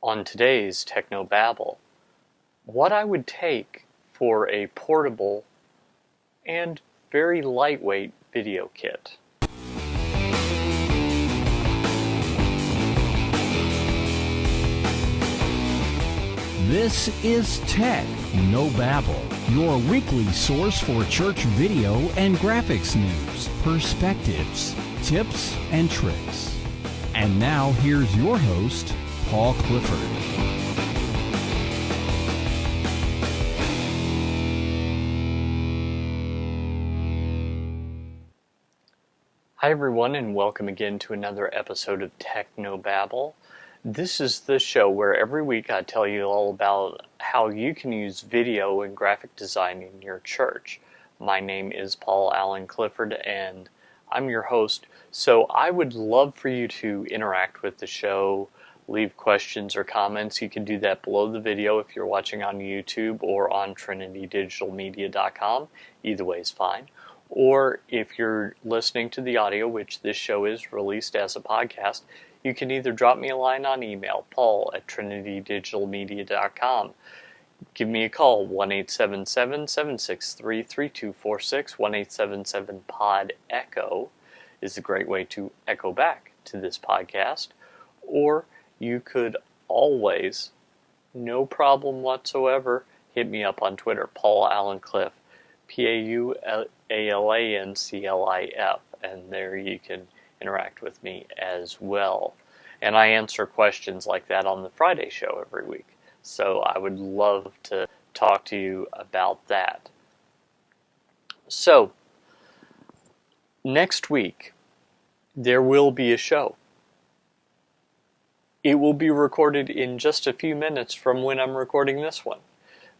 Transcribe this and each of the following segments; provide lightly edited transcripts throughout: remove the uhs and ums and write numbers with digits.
On today's Techno Babble, what I would take for a portable and very lightweight video kit. This is Tech No Babble, your weekly source for church video and graphics news, perspectives, tips, and tricks. And now here's your host, Paul Clifford. Hi everyone, and welcome again to another episode of Techno Babble. This is the show where every week I tell you all about how you can use video and graphic design in your church. My name is Paul Allen Clifford, and I'm your host. So I would love for you to interact with the show, leave questions or comments. You can do that below the video if you're watching on YouTube or on trinitydigitalmedia.com. Either way is fine. Or if you're listening to the audio, which this show is released as a podcast, you can either drop me a line on email, paul@trinitydigitalmedia.com. Give me a call, 1-877-763-3246, 1-877-POD-ECHO is a great way to echo back to this podcast. Or you could always, no problem whatsoever, hit me up on Twitter, Paul Allen Cliff, PAULANCLIF, and there you can interact with me as well. And I answer questions like that on the Friday show every week. So I would love to talk to you about that. So, next week, there will be a show. It will be recorded in just a few minutes from when I'm recording this one,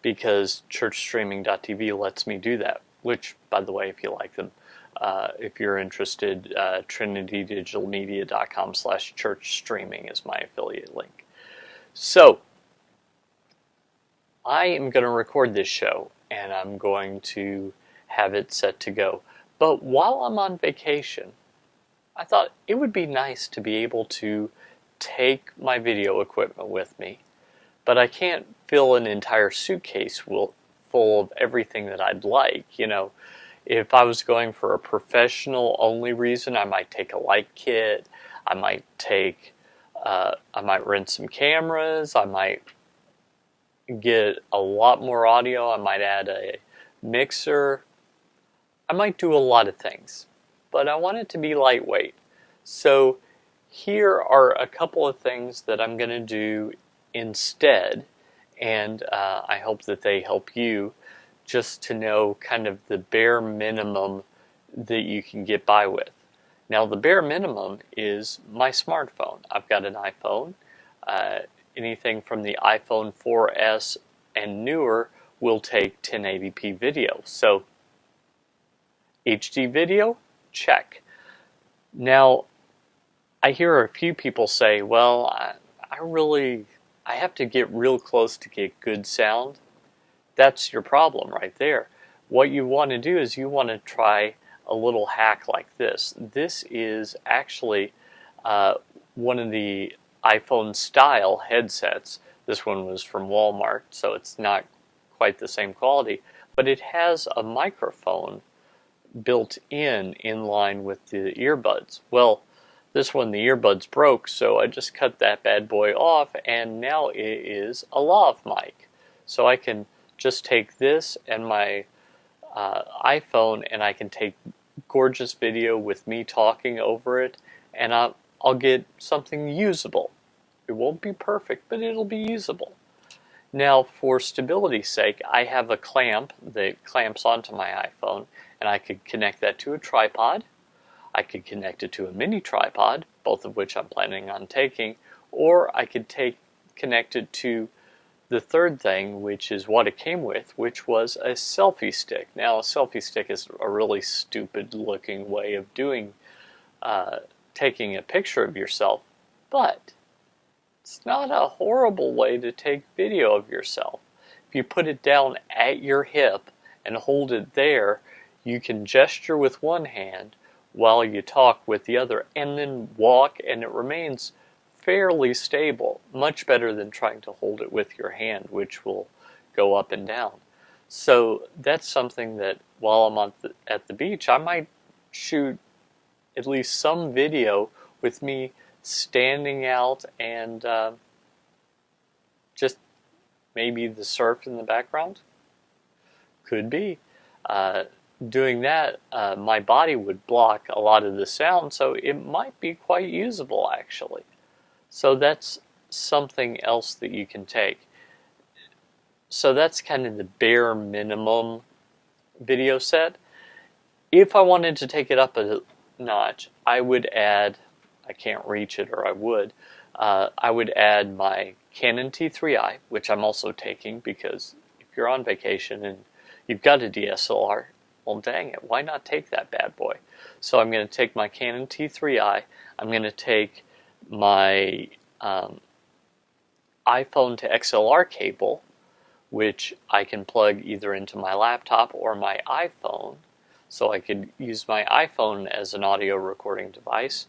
because churchstreaming.tv lets me do that, which, by the way, if you like them, if you're interested, trinitydigitalmedia.com/churchstreaming is my affiliate link. So, I am going to record this show, and I'm going to have it set to go. But while I'm on vacation, I thought it would be nice to be able to take my video equipment with me, but I can't fill an entire suitcase full of everything that I'd like. You know, if I was going for a professional only reason, I might take a light kit, I might rent some cameras, I might get a lot more audio, I might add a mixer, I might do a lot of things, but I want it to be lightweight. So here are a couple of things that I'm going to do instead, and I hope that they help you just to know kind of the bare minimum that you can get by with. Now, the bare minimum is my smartphone. I've got an iPhone. Anything from the iPhone 4S and newer will take 1080p video. So, HD video? Check. Now, I hear a few people say, well, I have to get real close to get good sound. That's your problem right there. What you want to do is you want to try a little hack like this. This is actually one of the iPhone style headsets. This one was from Walmart, so it's not quite the same quality, but it has a microphone built in line with the earbuds. Well, this one, the earbuds broke, so I just cut that bad boy off, and now it is a lav mic. So I can just take this and my iPhone, and I can take gorgeous video with me talking over it, and I'll get something usable. It won't be perfect, but it'll be usable. Now, for stability's sake, I have a clamp that clamps onto my iPhone, and I could connect that to a tripod. I could connect it to a mini tripod, both of which I'm planning on taking, or I could connect it to the third thing, which is what it came with, which was a selfie stick. Now, a selfie stick is a really stupid looking way of taking a picture of yourself, but it's not a horrible way to take video of yourself. If you put it down at your hip and hold it there, you can gesture with one hand while you talk with the other, and then walk, and it remains fairly stable, much better than trying to hold it with your hand, which will go up and down. So that's something that while I'm at the beach, I might shoot at least some video with me standing out and just maybe the surf in the background. Could be. Doing that, my body would block a lot of the sound, so it might be quite usable actually. So that's something else that you can take. So that's kind of the bare minimum video set. If I wanted to take it up a notch, I would add, I can't reach it, or I would add my Canon T3i, which I'm also taking because if you're on vacation and you've got a DSLR, well, dang it, why not take that bad boy? So I'm going to take my Canon T3i, I'm going to take my iPhone to XLR cable, which I can plug either into my laptop or my iPhone, so I could use my iPhone as an audio recording device.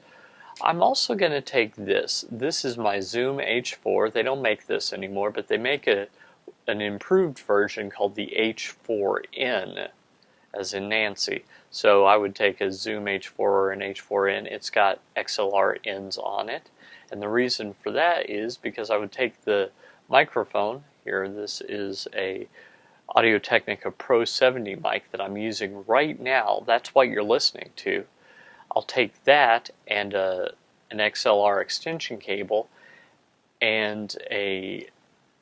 I'm also going to take this. This is my Zoom H4. They don't make this anymore, but they make an improved version called the H4n, as in Nancy. So I would take a Zoom H4 or an H4n. It's got XLR ends on it. And the reason for that is because I would take the microphone here. This is a Audio-Technica Pro 70 mic that I'm using right now. That's what you're listening to. I'll take that and an XLR extension cable and a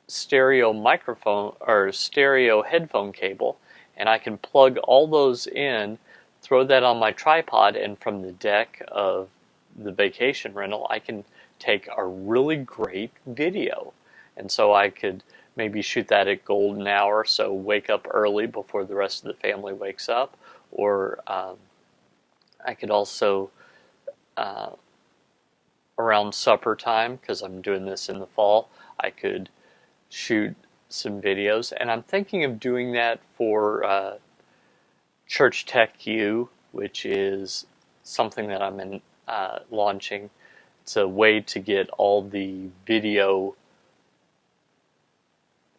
stereo microphone or stereo headphone cable, and I can plug all those in, throw that on my tripod, and from the deck of the vacation rental I can take a really great video. And so I could maybe shoot that at golden hour, so wake up early before the rest of the family wakes up, or I could also around supper time, because I'm doing this in the fall, I could shoot some videos, and I'm thinking of doing that for Church Tech U, which is something that I'm launching. It's a way to get all the video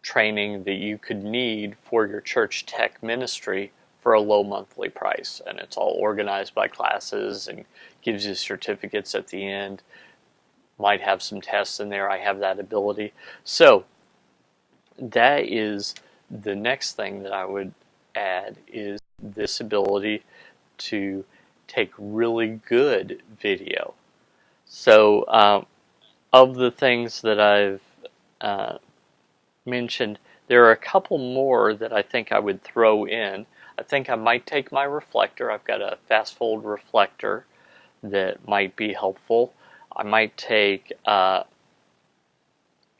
training that you could need for your church tech ministry for a low monthly price, and it's all organized by classes and gives you certificates at the end. Might have some tests in there. I have that ability. So that is the next thing that I would add, is this ability to take really good video. So of the things that I've mentioned, there are a couple more that I think I would throw in. I think I might take my reflector. I've got a Fastfold reflector that might be helpful. I might take an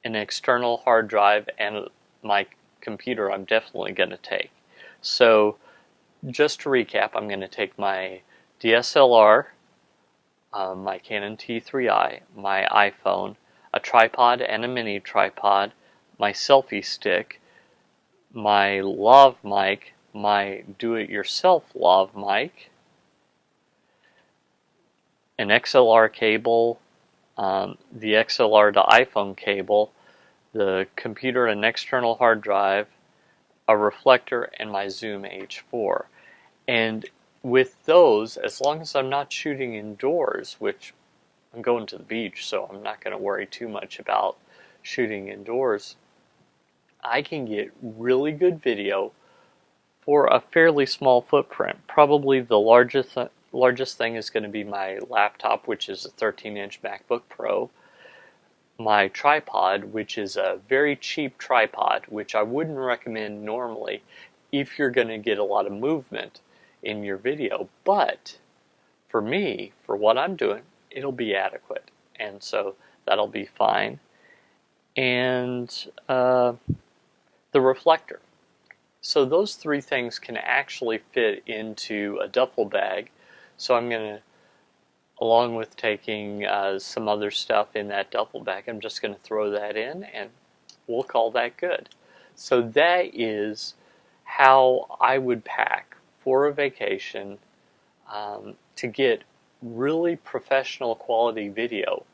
external hard drive, and my computer I'm definitely going to take. So just to recap, I'm going to take my DSLR, my Canon T3i, my iPhone, a tripod and a mini tripod, my selfie stick, my lav mic, my do-it-yourself lav mic, an XLR cable, the XLR to iPhone cable, the computer and external hard drive, a reflector, and my Zoom H4. And with those, as long as I'm not shooting indoors, which I'm going to the beach, so I'm not going to worry too much about shooting indoors, I can get really good video for a fairly small footprint. Probably the largest thing is going to be my laptop, which is a 13-inch MacBook Pro, my tripod, which is a very cheap tripod, which I wouldn't recommend normally if you're going to get a lot of movement in your video, but for me, for what I'm doing, it'll be adequate, and so that'll be fine. And the reflector. So those three things can actually fit into a duffel bag. So I'm going to, along with taking some other stuff in that duffel bag, I'm just going to throw that in, and we'll call that good. So that is how I would pack for a vacation to get really professional quality video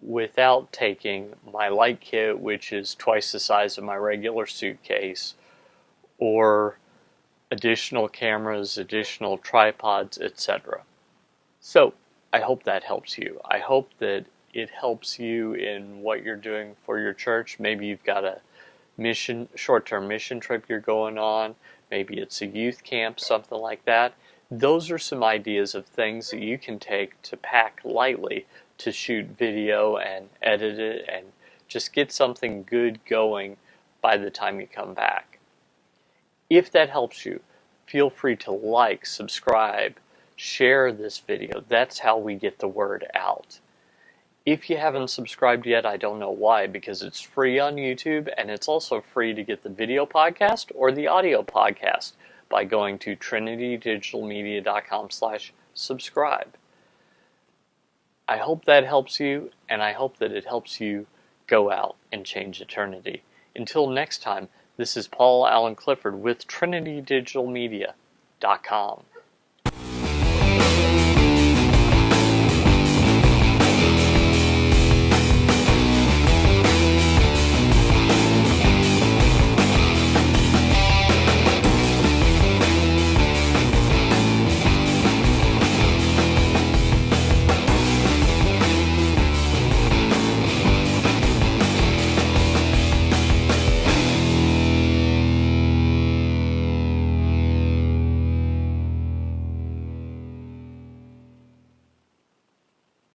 without taking my light kit, which is twice the size of my regular suitcase, or additional cameras, additional tripods, etc. So I hope that helps you. I hope that it helps you in what you're doing for your church. Maybe you've got a short-term mission trip you're going on. Maybe it's a youth camp, something like that. Those are some ideas of things that you can take to pack lightly to shoot video and edit it and just get something good going by the time you come back. If that helps you, feel free to like, subscribe, share this video. That's how we get the word out. If you haven't subscribed yet, I don't know why, because it's free on YouTube, and it's also free to get the video podcast or the audio podcast by going to trinitydigitalmedia.com/subscribe. I hope that helps you, and I hope that it helps you go out and change eternity. Until next time, this is Paul Allen Clifford with trinitydigitalmedia.com.